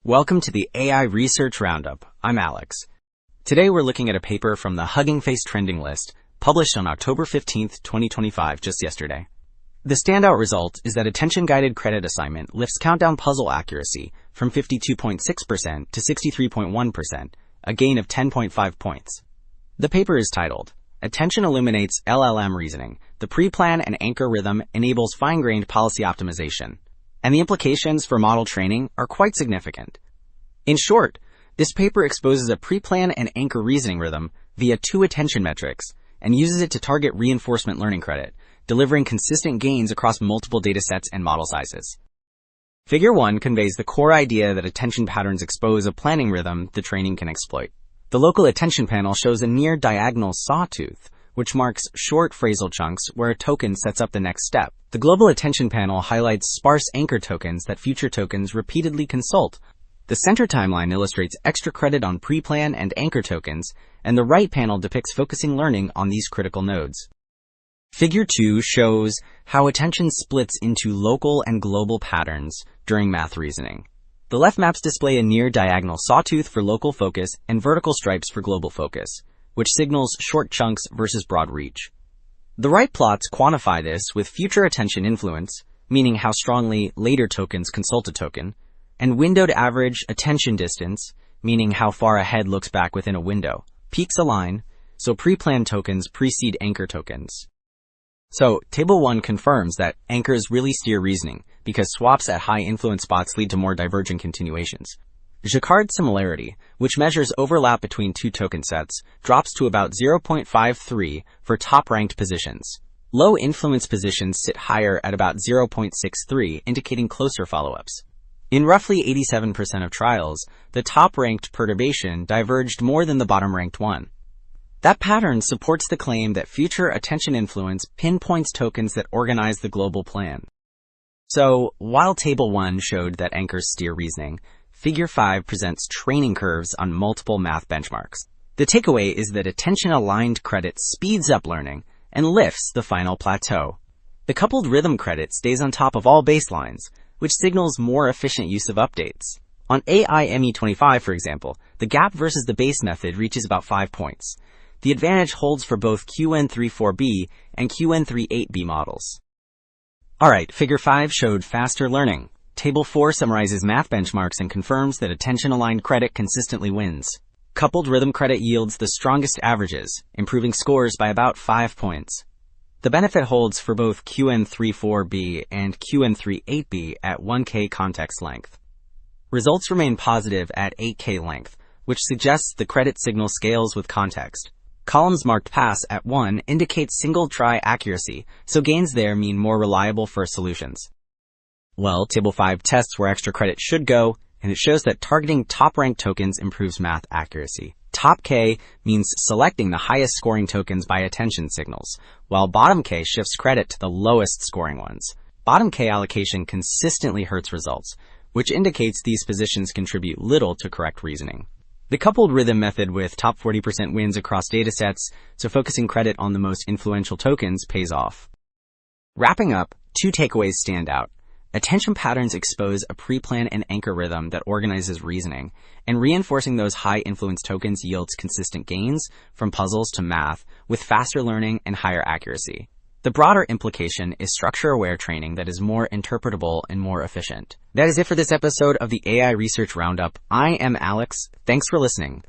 Welcome to the AI Research Roundup. I'm Alex. Today we're looking at a paper from the Hugging Face trending list, published on October 15, 2025, just yesterday. The standout result is that attention-guided credit assignment lifts countdown puzzle accuracy from 52.6% to 63.1%, a gain of 10.5 points. The paper is titled, Attention Illuminates LLM Reasoning. The Preplan-and-Anchor rhythm enables fine-grained policy optimization. And the implications for model training are quite significant. In short, this paper exposes a pre-plan-and-anchor reasoning rhythm via two attention metrics and uses it to target reinforcement learning credit, delivering consistent gains across multiple datasets and model sizes. Figure 1 conveys the core idea that attention patterns expose a planning rhythm the training can exploit. The local attention panel shows a near-diagonal sawtooth, which marks short phrasal chunks where a token sets up the next step. The global attention panel highlights sparse anchor tokens that future tokens repeatedly consult. The center timeline illustrates extra credit on pre-plan and anchor tokens, and the right panel depicts focusing learning on these critical nodes. Figure 2 shows how attention splits into local and global patterns during math reasoning. The left maps display a near-diagonal sawtooth for local focus and vertical stripes for global focus, which signals short chunks versus broad reach. The right plots quantify this with future attention influence, meaning how strongly later tokens consult a token, and windowed average attention distance, meaning how far ahead looks back within a window. Peaks align, so pre-planned tokens precede anchor tokens. So, Table 1 confirms that anchors really steer reasoning, because swaps at high influence spots lead to more divergent continuations. Jacquard similarity, which measures overlap between two token sets, drops to about 0.53 for top-ranked positions. Low-influence positions sit higher at about 0.63, indicating closer follow-ups. In roughly 87% of trials, the top-ranked perturbation diverged more than the bottom-ranked one. That pattern supports the claim that future attention influence pinpoints tokens that organize the global plan. So, while Table 1 showed that anchors steer reasoning, Figure 5 presents training curves on multiple math benchmarks. The takeaway is that attention-aligned credit speeds up learning and lifts the final plateau. The coupled rhythm credit stays on top of all baselines, which signals more efficient use of updates. On AIME25, for example, the gap versus the base method reaches about 5 points. The advantage holds for both QN34B and QN38B models. Alright, Figure 5 showed faster learning. Table 4 summarizes math benchmarks and confirms that attention-aligned credit consistently wins. Coupled rhythm credit yields the strongest averages, improving scores by about 5 points. The benefit holds for both QN34B and QN38B at 1K context length. Results remain positive at 8K length, which suggests the credit signal scales with context. Columns marked pass at 1 indicate single-try accuracy, so gains there mean more reliable first solutions. Well, Table 5 tests where extra credit should go, and it shows that targeting top-ranked tokens improves math accuracy. Top K means selecting the highest scoring tokens by attention signals, while bottom K shifts credit to the lowest scoring ones. Bottom K allocation consistently hurts results, which indicates these positions contribute little to correct reasoning. The coupled rhythm method with top 40% wins across datasets, so focusing credit on the most influential tokens pays off. Wrapping up, two takeaways stand out. Attention patterns expose a pre-plan and anchor rhythm that organizes reasoning, and reinforcing those high-influence tokens yields consistent gains, from puzzles to math, with faster learning and higher accuracy. The broader implication is structure-aware training that is more interpretable and more efficient. That is it for this episode of the AI Research Roundup. I am Alex. Thanks for listening.